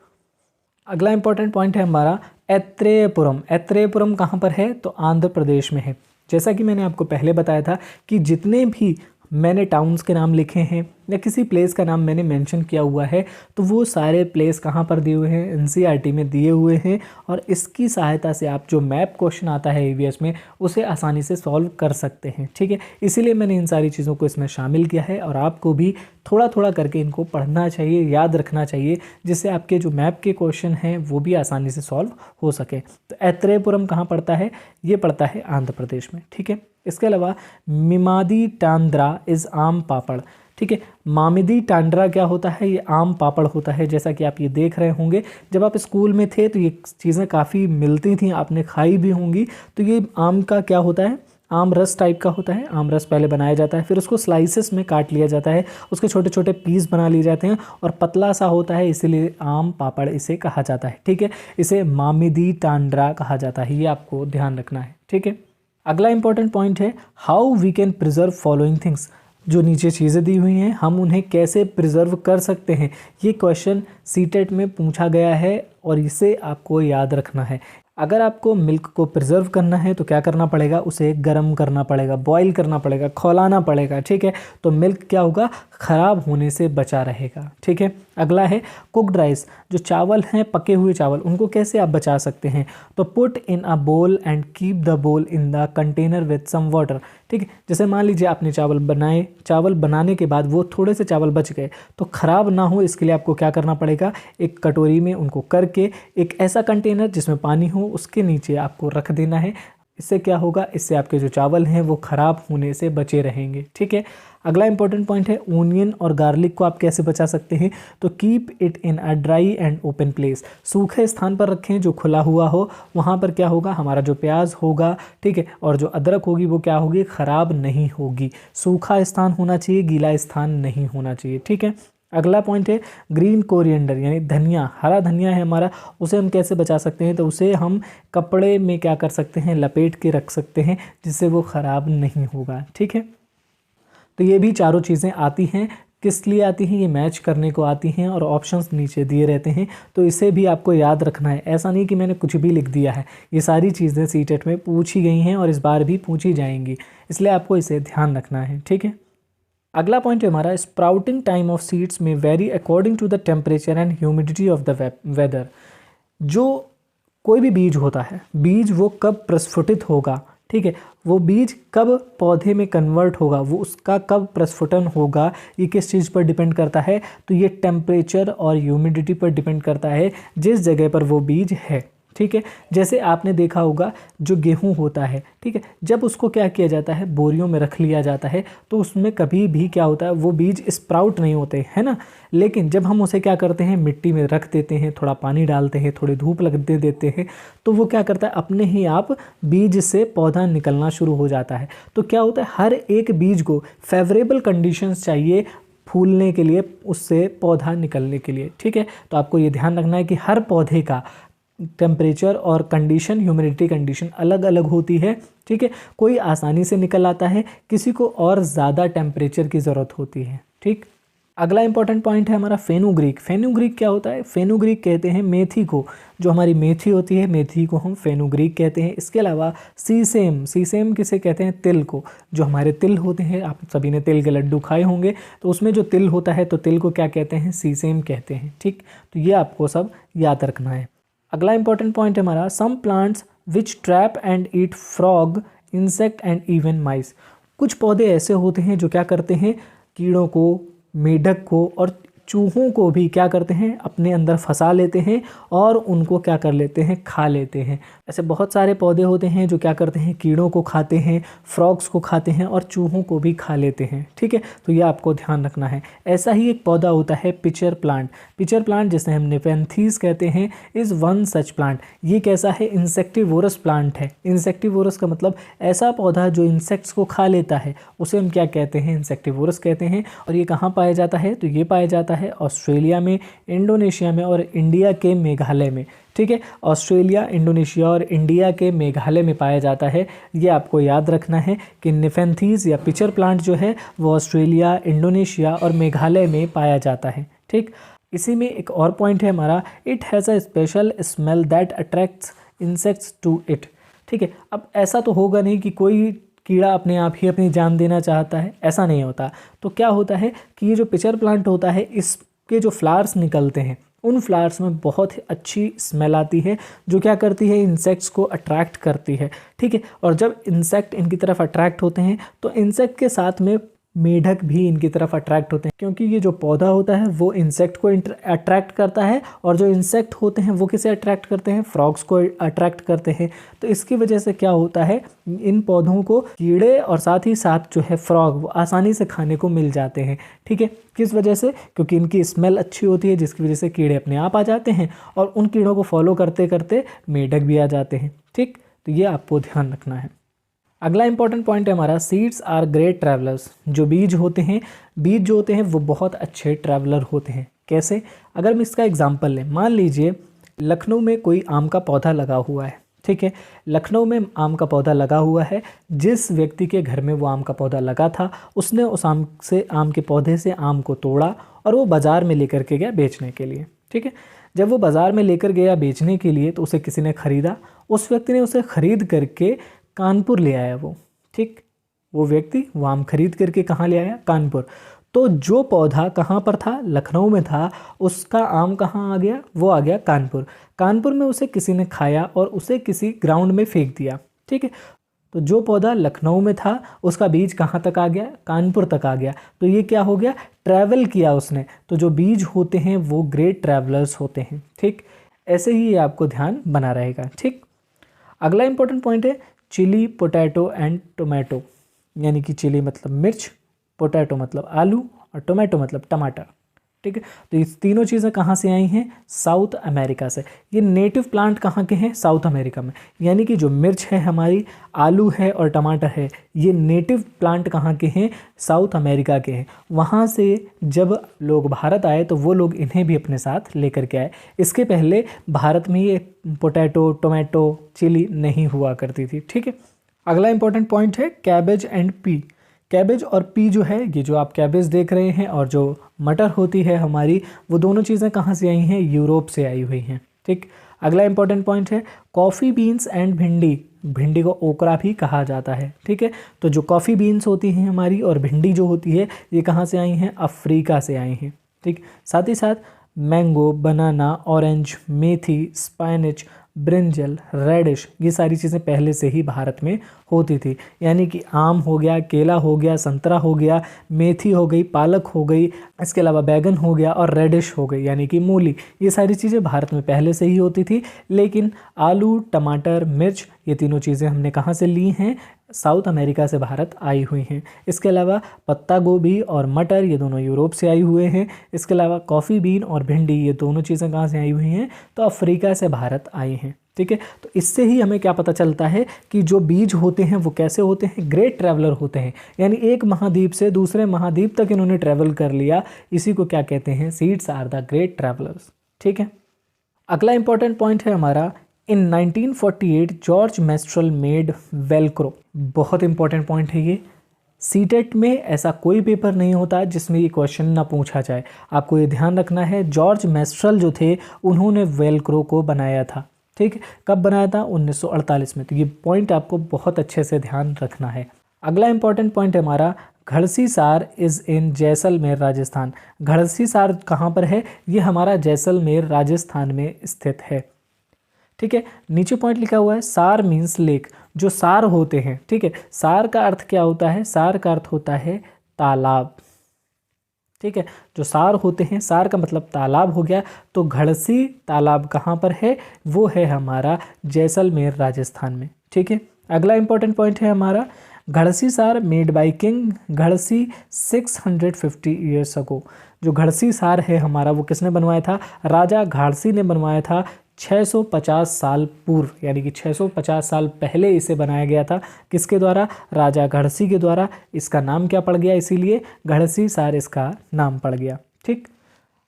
अगला इंपॉर्टेंट पॉइंट है हमारा एत्रेयपुरम। एत्रेयपुरम कहाँ पर है? तो आंध्र प्रदेश में है। जैसा कि मैंने आपको पहले बताया था कि जितने भी मैंने टाउन्स के नाम लिखे हैं या किसी प्लेस का नाम मैंने मेंशन किया हुआ है, तो वो सारे प्लेस कहाँ पर दिए हुए हैं, एनसीईआरटी में दिए हुए हैं। और इसकी सहायता से आप जो मैप क्वेश्चन आता है ईवीएस में उसे आसानी से सॉल्व कर सकते हैं। ठीक है, इसीलिए मैंने इन सारी चीज़ों को इसमें शामिल किया है और आपको भी थोड़ा थोड़ा करके इनको पढ़ना चाहिए, याद रखना चाहिए, जिससे आपके जो मैप के क्वेश्चन हैं वो भी आसानी से सॉल्व हो सके। तो ऐत्रेयपुरम कहाँ पड़ता है, ये पड़ता है आंध्र प्रदेश में। ठीक है, इसके अलावा मिमादी टांड्रा इज़ आम पापड़। ठीक है, मामिदी टांड्रा क्या होता है, ये आम पापड़ होता है। जैसा कि आप ये देख रहे होंगे, जब आप स्कूल में थे तो ये चीज़ें काफ़ी मिलती थी, आपने खाई भी होंगी। तो ये आम का क्या होता है, आम रस टाइप का होता है। आम रस पहले बनाया जाता है, फिर उसको स्लाइसेस में काट लिया जाता है, उसके छोटे छोटे पीस बना लिए जाते हैं और पतला सा होता है, इसीलिए आम पापड़ इसे कहा जाता है। ठीक है, इसे मामिदी टांड्रा कहा जाता है, ये आपको ध्यान रखना है। ठीक है, अगला इंपॉर्टेंट पॉइंट है how we can preserve following things. जो नीचे चीज़ें दी हुई हैं हम उन्हें कैसे प्रिजर्व कर सकते हैं, ये क्वेश्चन सीटेट में पूछा गया है और इसे आपको याद रखना है। अगर आपको मिल्क को प्रिजर्व करना है तो क्या करना पड़ेगा, उसे गर्म करना पड़ेगा, बॉईल करना पड़ेगा, खौलाना पड़ेगा। ठीक है, तो मिल्क क्या होगा, ख़राब होने से बचा रहेगा। ठीक है, अगला है कुक्ड राइस। जो चावल हैं, पके हुए चावल, उनको कैसे आप बचा सकते हैं, तो पुट इन अ बोल and keep the bowl in the container with some water. ठीक है, जैसे मान लीजिए आपने चावल बनाए, चावल बनाने के बाद वो थोड़े से चावल बच गए, तो ख़राब ना हो इसके लिए आपको क्या करना पड़ेगा, एक कटोरी में उनको करके एक ऐसा कंटेनर जिसमें पानी हो उसके नीचे आपको रख देना है। इससे क्या होगा, इससे आपके जो चावल हैं वो ख़राब होने से बचे रहेंगे। ठीक है, अगला इंपॉर्टेंट पॉइंट है ओनियन और गार्लिक को आप कैसे बचा सकते हैं, तो keep it in a dry and open place. सूखे स्थान पर रखें जो खुला हुआ हो, वहाँ पर क्या होगा, हमारा जो प्याज होगा, ठीक है, और जो अदरक होगी वो क्या होगी, ख़राब नहीं होगी। सूखा स्थान होना चाहिए, गीला स्थान नहीं होना चाहिए। ठीक है, अगला पॉइंट है ग्रीन कोरिएंडर, यानी धनिया, हरा धनिया है हमारा, उसे हम कैसे बचा सकते हैं, तो उसे हम कपड़े में क्या कर सकते हैं, लपेट के रख सकते हैं, जिससे वो ख़राब नहीं होगा। ठीक है, तो ये भी चारों चीज़ें आती हैं, किस लिए आती हैं, ये मैच करने को आती हैं और ऑप्शंस नीचे दिए रहते हैं, तो इसे भी आपको याद रखना है। ऐसा नहीं कि मैंने कुछ भी लिख दिया है, ये सारी चीज़ें सीटेट में पूछी गई हैं और इस बार भी पूछी जाएंगी, इसलिए आपको इसे ध्यान रखना है। ठीक है, अगला पॉइंट है हमारा sprouting time of seeds may vary according to the temperature and humidity of the weather. जो कोई भी बीज होता है, बीज वो कब प्रस्फुटित होगा, ठीक है, वो बीज कब पौधे में कन्वर्ट होगा, वो उसका कब प्रस्फुटन होगा, ये किस चीज़ पर डिपेंड करता है, तो ये टेम्परेचर और ह्यूमिडिटी पर डिपेंड करता है जिस जगह पर वो बीज है। ठीक है, जैसे आपने देखा होगा जो गेहूं होता है, ठीक है, जब उसको क्या किया जाता है, बोरियों में रख लिया जाता है, तो उसमें कभी भी क्या होता है, वो बीज स्प्राउट नहीं होते, है ना। लेकिन जब हम उसे क्या करते हैं, मिट्टी में रख देते हैं, थोड़ा पानी डालते हैं, थोड़ी धूप लगने देते हैं, तो वो क्या करता है, अपने ही आप बीज से पौधा निकलना शुरू हो जाता है। तो क्या होता है, हर एक बीज को फेवरेबल कंडीशंस चाहिए फूलने के लिए, उससे पौधा निकलने के लिए। ठीक है, तो आपको ये ध्यान रखना है कि हर पौधे का टेम्परेचर और कंडीशन, ह्यूमिडिटी कंडीशन अलग अलग होती है। ठीक है, कोई आसानी से निकल आता है, किसी को और ज़्यादा टेम्परेचर की ज़रूरत होती है। ठीक, अगला इंपॉर्टेंट पॉइंट है हमारा फेनुग्रीक। फेनुग्रीक क्या होता है, फेनुग्रीक कहते हैं मेथी को, जो हमारी मेथी होती है, मेथी को हम फेनुग्रीक कहते हैं। इसके अलावा सीसेम, सीसेम किसे कहते हैं, तिल को, जो हमारे तिल होते हैं, आप सभी ने तिल के लड्डू खाए होंगे, तो उसमें जो तिल होता है तो तिल को क्या कहते हैं, सीसेम कहते हैं। ठीक, तो ये आपको सब याद रखना है। अगला इंपॉर्टेंट पॉइंट है हमारा some plants which trap and eat frog, insect and even mice. कुछ पौधे ऐसे होते हैं जो क्या करते हैं, कीड़ों को, मेढक को और चूहों को भी क्या करते हैं, अपने अंदर फंसा लेते हैं और उनको क्या कर लेते हैं, खा लेते हैं। ऐसे बहुत सारे पौधे होते हैं जो क्या करते हैं, कीड़ों को खाते हैं, फ्रॉग्स को खाते हैं और चूहों को भी खा लेते हैं। ठीक है, तो ये आपको ध्यान रखना है। ऐसा ही एक पौधा होता है पिचर प्लांट। पिचर प्लांट जिसे हम नेपेंथीज कहते हैं, इज़ वन सच प्लांट। ये कैसा है, इंसेक्टिवोरस प्लांट है। इंसेक्टिवोरस का मतलब ऐसा पौधा जो इंसेक्ट्स को खा लेता है, उसे हम क्या कहते हैं, इंसेक्टिवोरस कहते हैं। और ये कहाँ पाया जाता है, तो ये पाया जाता है ऑस्ट्रेलिया में, इंडोनेशिया में और इंडिया के मेघालय में। ठीक है, ऑस्ट्रेलिया, इंडोनेशिया और इंडिया के मेघालय में पाया जाता है। ये आपको याद रखना है कि नेफेंथीज या पिचर प्लांट जो है वो ऑस्ट्रेलिया, इंडोनेशिया और मेघालय में पाया जाता है। ठीक, इसी में एक और पॉइंट है हमारा, it has a special smell that attracts insects to it. ठीक है, अब ऐसा तो होगा नहीं कि कोई कीड़ा अपने आप ही अपनी जान देना चाहता है, ऐसा नहीं होता। तो क्या होता है कि ये जो पिचर प्लांट होता है, इसके जो फ्लावर्स निकलते हैं उन फ्लावर्स में बहुत ही अच्छी स्मेल आती है, जो क्या करती है, इंसेक्ट्स को अट्रैक्ट करती है। ठीक है, और जब इंसेक्ट इनकी तरफ अट्रैक्ट होते हैं तो इंसेक्ट के साथ में मेढक भी इनकी तरफ अट्रैक्ट होते हैं, क्योंकि ये जो पौधा होता है वो इंसेक्ट को अट्रैक्ट करता है, और जो इंसेक्ट होते हैं वो किसे अट्रैक्ट करते हैं, फ्रॉग्स को अट्रैक्ट करते हैं। तो इसकी वजह से क्या होता है, इन पौधों को कीड़े और साथ ही साथ जो है फ्रॉग वो आसानी से खाने को मिल जाते हैं। ठीक है, किस वजह से, क्योंकि इनकी स्मेल अच्छी होती है, जिसकी वजह से कीड़े अपने आप आ जाते हैं और उन कीड़ों को फॉलो करते करते मेढक भी आ जाते हैं। ठीक, तो ये आपको ध्यान रखना है। अगला इंपॉर्टेंट पॉइंट है हमारा, सीड्स आर ग्रेट ट्रैवलर्स। जो बीज होते हैं, बीज जो होते हैं वो बहुत अच्छे ट्रैवलर होते हैं। कैसे, अगर हम इसका एग्जांपल लें, मान लीजिए लखनऊ में कोई आम का पौधा लगा हुआ है। ठीक है, लखनऊ में आम का पौधा लगा हुआ है, जिस व्यक्ति के घर में वो आम का पौधा लगा था उसने उस आम के पौधे से आम को तोड़ा और वो बाज़ार में लेकर के गया बेचने के लिए। ठीक है, जब वो बाज़ार में लेकर गया बेचने के लिए तो उसे किसी ने ख़रीदा, उस व्यक्ति ने उसे ख़रीद करके कानपुर ले आया वो। ठीक, वो व्यक्ति वो आम खरीद करके कहाँ ले आया, कानपुर। तो जो पौधा कहाँ पर था, लखनऊ में था, उसका आम कहाँ आ गया, वो आ गया कानपुर। कानपुर में उसे किसी ने खाया और उसे किसी ग्राउंड में फेंक दिया। ठीक है, तो जो पौधा लखनऊ में था उसका बीज कहाँ तक आ गया, कानपुर तक आ गया। तो ये क्या हो गया, ट्रैवल किया उसने। तो जो बीज होते हैं वो ग्रेट ट्रैवलर्स होते हैं। ठीक, ऐसे ही ये आपको ध्यान बना रहेगा। ठीक, अगला इंपॉर्टेंट पॉइंट है चिली, पोटैटो एंड टोमेटो। यानी कि चिली मतलब मिर्च, पोटैटो मतलब आलू और टोमेटो मतलब टमाटर। ठीक है, तो ये तीनों चीज़ें कहाँ से आई हैं, साउथ अमेरिका से। ये नेटिव प्लांट कहाँ के हैं, साउथ अमेरिका में। यानी कि जो मिर्च है हमारी, आलू है और टमाटर है, ये नेटिव प्लांट कहाँ के हैं, साउथ अमेरिका के हैं। वहाँ से जब लोग भारत आए तो वो लोग इन्हें भी अपने साथ लेकर के आए। इसके पहले भारत में ये पोटैटो, टोमेटो, चिली नहीं हुआ करती थी। ठीक है, अगला इंपॉर्टेंट पॉइंट है कैबेज एंड पी। कैबेज और पी जो है, ये जो आप कैबेज देख रहे हैं और जो मटर होती है हमारी, वो दोनों चीज़ें कहाँ से आई हैं, यूरोप से आई हुई हैं। ठीक, अगला इंपॉर्टेंट पॉइंट है कॉफ़ी बीन्स एंड भिंडी। भिंडी को ओकरा भी कहा जाता है। ठीक है, तो जो कॉफ़ी बीन्स होती हैं हमारी और भिंडी जो होती है, ये कहाँ से आई हैं, अफ्रीका से आई हैं। ठीक, साथ ही साथ मैंगो, बनाना, ऑरेंज, मेथी, स्पाइनच, ब्रिंजल, रेडिश, ये सारी चीज़ें पहले से ही भारत में होती थी। यानी कि आम हो गया, केला हो गया, संतरा हो गया, मेथी हो गई, पालक हो गई, इसके अलावा बैगन हो गया और रेडिश हो गई यानी कि मूली। ये सारी चीज़ें भारत में पहले से ही होती थी। लेकिन आलू, टमाटर, मिर्च, ये तीनों चीज़ें हमने कहाँ से ली हैं, साउथ अमेरिका से भारत आई हुई हैं। इसके अलावा पत्ता गोभी और मटर, ये दोनों यूरोप से आई हुए हैं। इसके अलावा कॉफ़ी बीन और भिंडी, ये दोनों चीज़ें कहाँ से आई हुई हैं, तो अफ्रीका से भारत आई हैं। ठीक है, तो इससे ही हमें क्या पता चलता है कि जो बीज होते हैं वो कैसे होते हैं, ग्रेट ट्रैवलर होते हैं। यानी एक महाद्वीप से दूसरे महाद्वीप तक इन्होंने ट्रैवल कर लिया। इसी को क्या कहते हैं, seeds are the great travellers. ठीक है, अगला इंपॉर्टेंट पॉइंट है हमारा, in 1948 George Mestral made Velcro. बहुत इंपॉर्टेंट पॉइंट है ये। सीटेट में ऐसा कोई पेपर नहीं होता जिसमें ये क्वेश्चन ना पूछा जाए। आपको ये ध्यान रखना है, जॉर्ज मेस्ट्रल जो थे उन्होंने वेलक्रो को बनाया था। ठीक है, कब बनाया था, 1948 में। तो ये पॉइंट आपको बहुत अच्छे से ध्यान रखना है। अगला इंपॉर्टेंट पॉइंट है हमारा, घड़सीसार इज़ इन जैसलमेर राजस्थान। घड़सीसार कहाँ पर है, ये हमारा जैसलमेर राजस्थान में स्थित है। ठीक है, नीचे पॉइंट लिखा हुआ है सार मीन्स लेक। जो सार होते हैं, ठीक है, सार का अर्थ क्या होता है, सार का अर्थ होता है तालाब। ठीक है, जो सार होते हैं, सार का मतलब तालाब हो गया। तो घड़सी तालाब कहाँ पर है, वो है हमारा जैसलमेर राजस्थान में। ठीक है, अगला इंपॉर्टेंट पॉइंट है हमारा, Ghadsisar made by king Ghadsi 650 years ago. जो घड़सीसार है हमारा वो किसने बनवाया था, राजा घाड़सी ने बनवाया था 650 साल पूर्व, यानी कि 650 साल पहले इसे बनाया गया था। किसके द्वारा, राजा घड़सी के द्वारा। इसका नाम क्या पड़ गया, इसीलिए घड़सीसार इसका नाम पड़ गया। ठीक,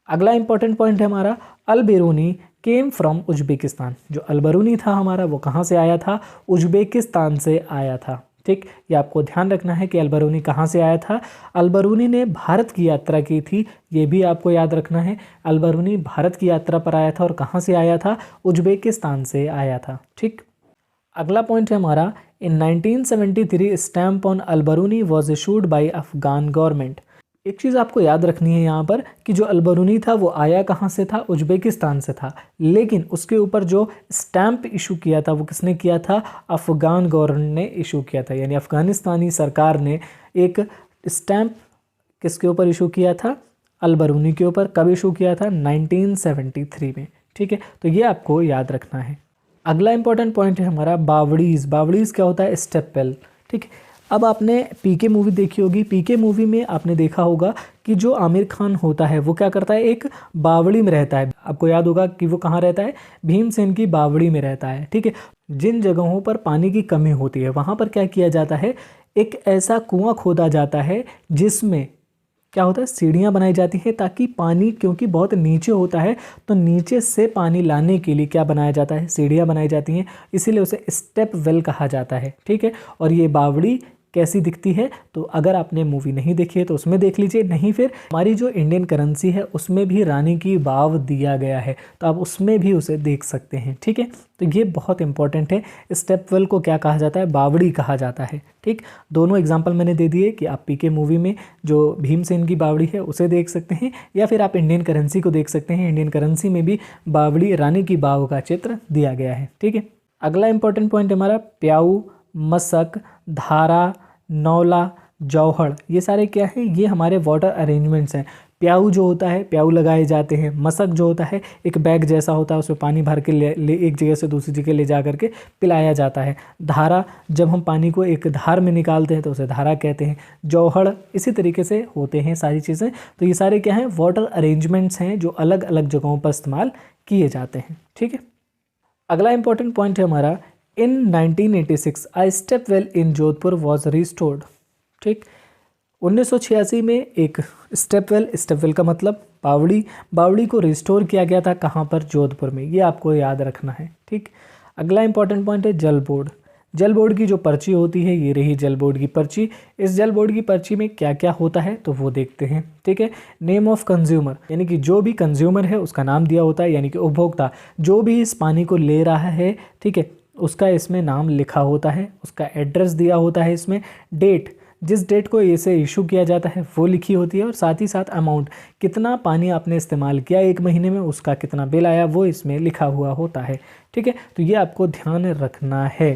अगला इंपॉर्टेंट पॉइंट है हमारा, अल बेरूनी केम फ्रॉम उज्बेकिस्तान। जो अल बेरूनी था हमारा वो कहाँ से आया था, उज्बेकिस्तान से आया था। ठीक, ये आपको ध्यान रखना है कि अल बेरूनी कहाँ से आया था। अल बेरूनी ने भारत की यात्रा की थी, ये भी आपको याद रखना है। अल बेरूनी भारत की यात्रा पर आया था और कहाँ से आया था, उज्बेकिस्तान से आया था। ठीक, अगला पॉइंट है हमारा, इन 1973 stamp on Al-Biruni was issued by Afghan government. एक चीज़ आपको याद रखनी है यहाँ पर कि जो अलबरूनी था वो आया कहाँ से था, उज्बेकिस्तान से था, लेकिन उसके ऊपर जो स्टैम्प इशू किया था वो किसने किया था, अफ़गान गवर्नमेंट ने इशू किया था। यानी अफ़गानिस्तानी सरकार ने एक स्टैम्प किसके ऊपर इशू किया था, अलबरूनी के ऊपर। कब इशू किया था, 1973 में। ठीक है, तो ये आपको याद रखना है। अगला इंपॉर्टेंट पॉइंट है हमारा बावड़ीज़। बावड़ीज़ क्या होता है, स्टेप वेल। ठीक है, अब आपने पीके मूवी देखी होगी। पीके मूवी में आपने देखा होगा कि जो आमिर खान होता है वो क्या करता है, एक बावड़ी में रहता है। आपको याद होगा कि वो कहाँ रहता है, भीमसेन की बावड़ी में रहता है। ठीक है, जिन जगहों पर पानी की कमी होती है वहाँ पर क्या किया जाता है, एक ऐसा कुआं खोदा जाता है जिसमें क्या होता है, सीढ़ियाँ बनाई जाती है, ताकि पानी क्योंकि बहुत नीचे होता है तो नीचे से पानी लाने के लिए क्या बनाया जाता है, सीढ़ियाँ बनाई जाती हैं, इसीलिए उसे स्टेप वेल कहा जाता है। ठीक है, और ये बावड़ी कैसी दिखती है, तो अगर आपने मूवी नहीं देखी है तो उसमें देख लीजिए, नहीं फिर हमारी जो इंडियन करेंसी है उसमें भी रानी की वाव दिया गया है, तो आप उसमें भी उसे देख सकते हैं। ठीक है, तो ये बहुत इंपॉर्टेंट है। स्टेप वेल को क्या कहा जाता है, बावड़ी कहा जाता है। ठीक, दोनों एग्जाम्पल मैंने दे दिए कि आप पीके मूवी में जो भीमसेन की बावड़ी है उसे देख सकते हैं, या फिर आप इंडियन करेंसी को देख सकते हैं। इंडियन करेंसी में भी बावड़ी, रानी की वाव का चित्र दिया गया है। ठीक है, अगला इंपॉर्टेंट पॉइंट हमारा प्याऊ, मशक, धारा, नौला, जौहड़, ये सारे क्या हैं, ये हमारे वाटर अरेंजमेंट्स हैं। प्याऊ जो होता है, प्याऊ लगाए जाते हैं। मशक जो होता है, एक बैग जैसा होता है, उसमें पानी भर के ले एक जगह से दूसरी जगह ले जा करके पिलाया जाता है। धारा, जब हम पानी को एक धार में निकालते हैं तो उसे धारा कहते हैं। जौहड़, इसी तरीके से होते हैं सारी चीज़ें। तो ये सारे क्या हैं, वाटर अरेंजमेंट्स हैं जो अलग अलग जगहों पर इस्तेमाल किए जाते हैं। ठीक है, अगला इंपॉर्टेंट पॉइंट है हमारा, इन 1986 a step well in Jodhpur was restored. ठीक, 1986 में एक स्टेप वेल का मतलब बावड़ी को रिस्टोर किया गया था। कहाँ पर, जोधपुर में। ये आपको याद रखना है। ठीक, अगला इंपॉर्टेंट पॉइंट है जल बोर्ड। जल बोर्ड की जो पर्ची होती है, ये रही जल बोर्ड की पर्ची। इस जल बोर्ड की पर्ची में क्या क्या होता है तो वो देखते हैं। ठीक है, नेम ऑफ कंज्यूमर, यानी कि जो भी कंज्यूमर है उसका नाम दिया होता है, यानी कि उपभोक्ता जो भी इस पानी को ले रहा है, ठीक है, उसका इसमें नाम लिखा होता है, उसका एड्रेस दिया होता है। इसमें डेट, जिस डेट को इसे इशू किया जाता है वो लिखी होती है, और साथ ही साथ अमाउंट, कितना पानी आपने इस्तेमाल किया एक महीने में, उसका कितना बिल आया वो इसमें लिखा हुआ होता है। ठीक है, तो ये आपको ध्यान रखना है।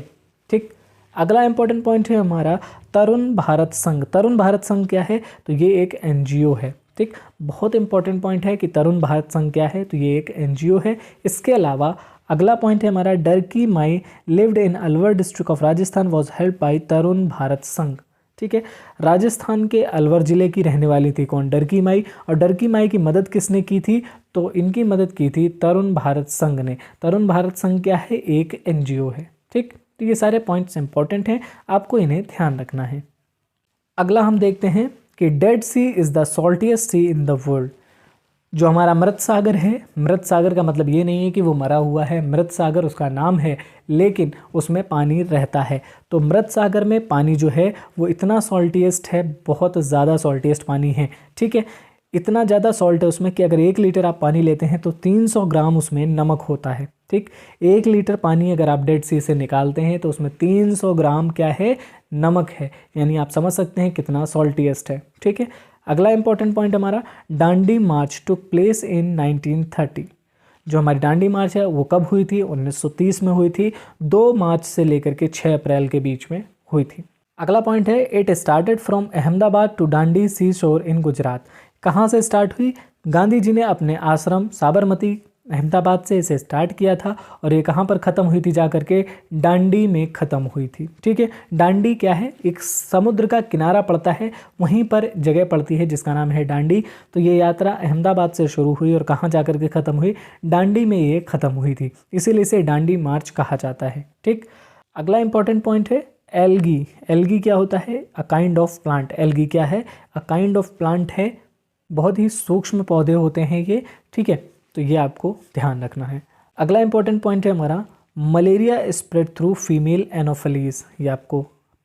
ठीक, अगला इंपॉर्टेंट पॉइंट है हमारा तरुण भारत संघ। तरुण भारत संघ क्या है, तो ये एक एनजीओ है। ठीक, बहुत इंपॉर्टेंट पॉइंट है कि तरुण भारत संघ क्या है, तो ये एक एनजीओ है। इसके अलावा अगला पॉइंट है हमारा, Darki Mai lived in Alwar district of Rajasthan was help by Tarun Bharat Sangh. ठीक है, राजस्थान के अलवर ज़िले की रहने वाली थी कौन, डरकी माई। और डरकी माई की मदद किसने की थी, तो इनकी मदद की थी तरुण भारत संघ ने। तरुण भारत संघ क्या है, एक एनजीओ है। ठीक, तो ये सारे पॉइंट्स इंपॉर्टेंट हैं, आपको इन्हें ध्यान रखना है। अगला हम देखते हैं कि Dead Sea is the saltiest sea in the world. जो हमारा मृत सागर है, मृत सागर का मतलब ये नहीं है कि वो मरा हुआ है, मृत सागर उसका नाम है, लेकिन उसमें पानी रहता है। तो मृत सागर में पानी जो है वो इतना सॉल्टिएस्ट है, बहुत ज़्यादा सॉल्टिएस्ट पानी है। ठीक है, इतना ज़्यादा सॉल्ट है उसमें कि अगर 1 लीटर आप पानी लेते हैं तो 300 ग्राम उसमें नमक होता है। ठीक, 1 लीटर पानी अगर आप डेड सी से निकालते हैं तो उसमें 300 ग्राम क्या है, नमक है। यानी आप समझ सकते हैं कितना सॉल्टिएस्ट है। ठीक है, अगला इंपॉर्टेंट पॉइंट हमारा, दांडी मार्च टुक प्लेस इन 1930। जो हमारी दांडी मार्च है वो कब हुई थी, 1930 में हुई थी। 2 मार्च से लेकर के 6 अप्रैल के बीच में हुई थी। अगला पॉइंट है, it started from Ahmedabad to Dandi sea shore in Gujarat. कहाँ से स्टार्ट हुई, गांधी जी ने अपने आश्रम साबरमती अहमदाबाद से इसे स्टार्ट किया था, और ये कहाँ पर ख़त्म हुई थी, जा करके दांडी में ख़त्म हुई थी। ठीक है, दांडी क्या है, एक समुद्र का किनारा पड़ता है, वहीं पर जगह पड़ती है जिसका नाम है दांडी। तो ये यात्रा अहमदाबाद से शुरू हुई और कहाँ जा करके ख़त्म हुई, दांडी में ये ख़त्म हुई थी, इसीलिए इसे दांडी मार्च कहा जाता है। ठीक, अगला इंपॉर्टेंट पॉइंट है एल्गी। एल्गी क्या होता है, a kind of plant. Algae क्या है, अ काइंड ऑफ प्लांट है, बहुत ही सूक्ष्म पौधे होते हैं ये। ठीक है, तो ये आपको ध्यान रखना है। अगला इंपॉर्टेंट पॉइंट है हमारा, malaria spread through female anopheles. ये आपको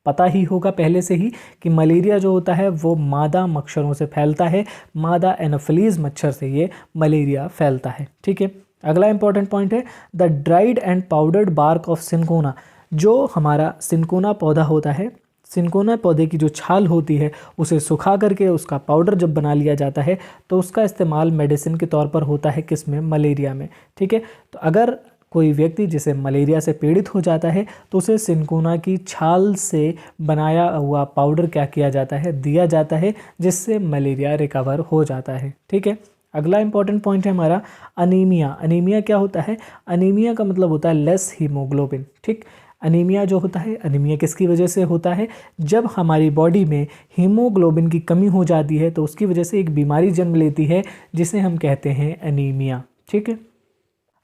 पता ही होगा पहले से ही कि मलेरिया जो होता है वो मादा मच्छरों से फैलता है, मादा एनोफिलीज मच्छर से ये मलेरिया फैलता है। ठीक है, अगला इंपॉर्टेंट पॉइंट है, the dried and powdered bark of cinchona. जो हमारा सिनकोना पौधा होता है, सिनकोना पौधे की जो छाल होती है उसे सुखा करके उसका पाउडर जब बना लिया जाता है तो उसका इस्तेमाल मेडिसिन के तौर पर होता है, किस में, मलेरिया में। ठीक है, तो अगर कोई व्यक्ति जिसे मलेरिया से पीड़ित हो जाता है तो उसे सिनकोना की छाल से बनाया हुआ पाउडर क्या किया जाता है, दिया जाता है, जिससे मलेरिया रिकवर हो जाता है। ठीक है, अगला इंपॉर्टेंट पॉइंट है हमारा अनीमिया। अनीमिया क्या होता है? अनीमिया का मतलब होता है लेस हीमोग्लोबिन। ठीक, अनीमिया जो होता है, अनीमिया किसकी वजह से होता है? जब हमारी बॉडी में हीमोग्लोबिन की कमी हो जाती है तो उसकी वजह से एक बीमारी जन्म लेती है जिसे हम कहते हैं अनीमिया। ठीक है,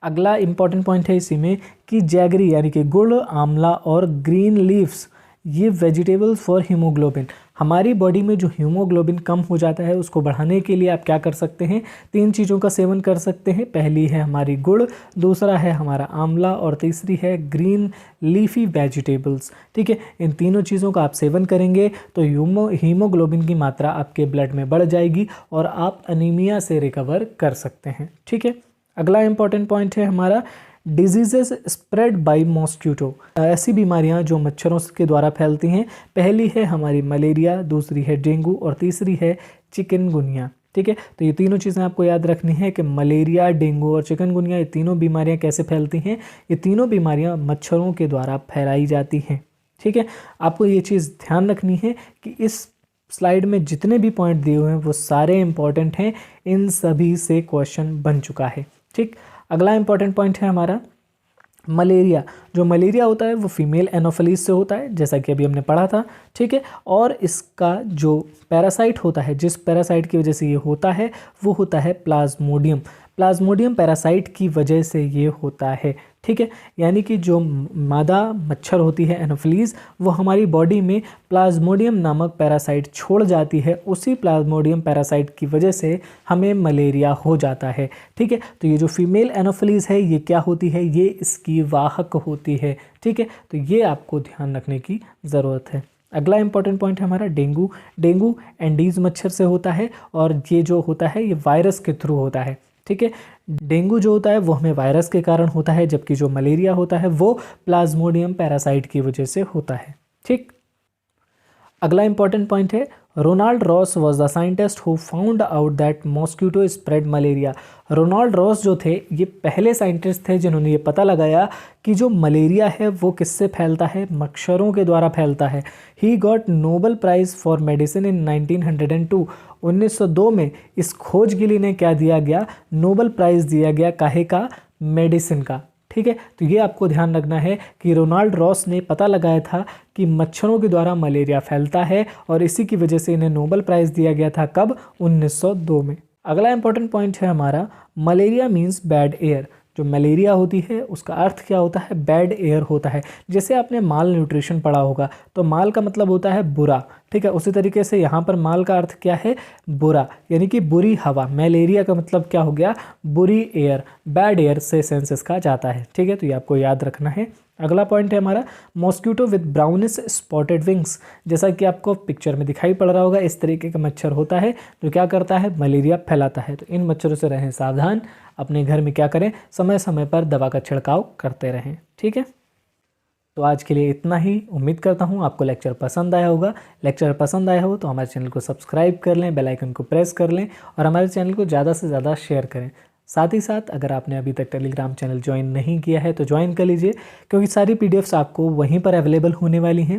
अगला इंपॉर्टेंट पॉइंट है इसी में कि जैगरी यानी कि गुड़, आंवला और ग्रीन लीव्स, ये वेजिटेबल्स फॉर हीमोग्लोबिन। हमारी बॉडी में जो हीमोग्लोबिन कम हो जाता है उसको बढ़ाने के लिए आप क्या कर सकते हैं? 3 चीज़ों का सेवन कर सकते हैं। पहली है हमारी गुड़, दूसरा है हमारा आंवला और तीसरी है ग्रीन लीफी वेजिटेबल्स। ठीक है, इन तीनों चीज़ों का आप सेवन करेंगे तो हीमोग्लोबिन की मात्रा आपके ब्लड में बढ़ जाएगी और आप अनीमिया से रिकवर कर सकते हैं। ठीक है, अगला इंपॉर्टेंट पॉइंट है हमारा डिजीजेस स्प्रेड बाय मॉस्किटो। ऐसी बीमारियां जो मच्छरों के द्वारा फैलती हैं। पहली है हमारी मलेरिया, दूसरी है डेंगू और तीसरी है चिकनगुनिया। ठीक है, तो ये तीनों चीज़ें आपको याद रखनी है कि मलेरिया, डेंगू और चिकनगुनिया, ये तीनों बीमारियां कैसे फैलती हैं? ये तीनों बीमारियां मच्छरों के द्वारा फैलाई जाती हैं। ठीक है, आपको ये चीज़ ध्यान रखनी है कि इस स्लाइड में जितने भी पॉइंट दिए हुए हैं वो सारे इंपॉर्टेंट हैं, इन सभी से क्वेश्चन बन चुका है। ठीक, अगला इंपॉर्टेंट पॉइंट है हमारा मलेरिया। जो मलेरिया होता है वो फीमेल एनोफिलीज से होता है, जैसा कि अभी हमने पढ़ा था। ठीक है, और इसका जो पैरासाइट होता है, जिस पैरासाइट की वजह से ये होता है, वो होता है प्लाज्मोडियम। प्लाज्मोडियम पैरासाइट की वजह से ये होता है। ठीक है, यानी कि जो मादा मच्छर होती है एनोफिलीज, वो हमारी बॉडी में प्लाज्मोडियम नामक पैरासाइट छोड़ जाती है। उसी प्लाज्मोडियम पैरासाइट की वजह से हमें मलेरिया हो जाता है। ठीक है, तो ये जो फीमेल एनोफिलीज है ये क्या होती है? ये इसकी वाहक होती है। ठीक है, तो ये आपको ध्यान रखने की ज़रूरत है। अगला इंपॉर्टेंट पॉइंट है हमारा डेंगू। डेंगू एंडीज मच्छर से होता है और ये जो होता है ये वायरस के थ्रू होता है। ठीक है, डेंगू जो होता है वो हमें वायरस के कारण होता है, जबकि जो मलेरिया होता है वो प्लाज्मोडियम पैरासाइट की वजह से होता है। ठीक, अगला इंपॉर्टेंट पॉइंट है Ronald Ross was the scientist who found out that mosquito spread malaria. Ronald Ross जो थे ये पहले साइंटिस्ट थे जिन्होंने ये पता लगाया कि जो मलेरिया है वो किससे फैलता है? मच्छरों के द्वारा फैलता है। He got Nobel prize for medicine in 1902। 1902 में इस खोज के लिए इन्हें क्या दिया गया? नोबेल प्राइज़ दिया गया। काहे का? मेडिसिन का। ठीक है, तो ये आपको ध्यान रखना है कि रोनाल्ड रॉस ने पता लगाया था कि मच्छरों के द्वारा मलेरिया फैलता है और इसी की वजह से इन्हें नोबेल प्राइज़ दिया गया था। कब? 1902 में। अगला इंपॉर्टेंट पॉइंट है हमारा मलेरिया मीन्स बैड एयर। जो मलेरिया होती है उसका अर्थ क्या होता है? बैड एयर होता है। जैसे आपने माल न्यूट्रिशन पढ़ा होगा तो माल का मतलब होता है बुरा। ठीक है, उसी तरीके से यहाँ पर माल का अर्थ क्या है? बुरा, यानी कि बुरी हवा। मलेरिया का मतलब क्या हो गया? बुरी एयर। बैड एयर से सेंस इसका जाता है। ठीक है, तो ये आपको याद रखना है। अगला पॉइंट है हमारा mosquito with brownish spotted wings. जैसा कि आपको पिक्चर में दिखाई पड़ रहा होगा, इस तरीके का मच्छर होता है जो क्या करता है? मलेरिया फैलाता है। तो इन मच्छरों से रहें सावधान। अपने घर में क्या करें? समय समय पर दवा का छिड़काव करते रहें। ठीक है, तो आज के लिए इतना ही। उम्मीद करता हूँ आपको लेक्चर पसंद आया होगा। लेक्चर पसंद आया हो तो हमारे चैनल को सब्सक्राइब कर लें, बेल आइकन को प्रेस कर लें और हमारे चैनल को ज़्यादा से ज़्यादा शेयर करें। साथ ही साथ अगर आपने अभी तक टेलीग्राम चैनल ज्वाइन नहीं किया है तो ज्वाइन कर लीजिए, क्योंकि सारी पीडीएफ्स आपको वहीं पर अवेलेबल होने वाली हैं।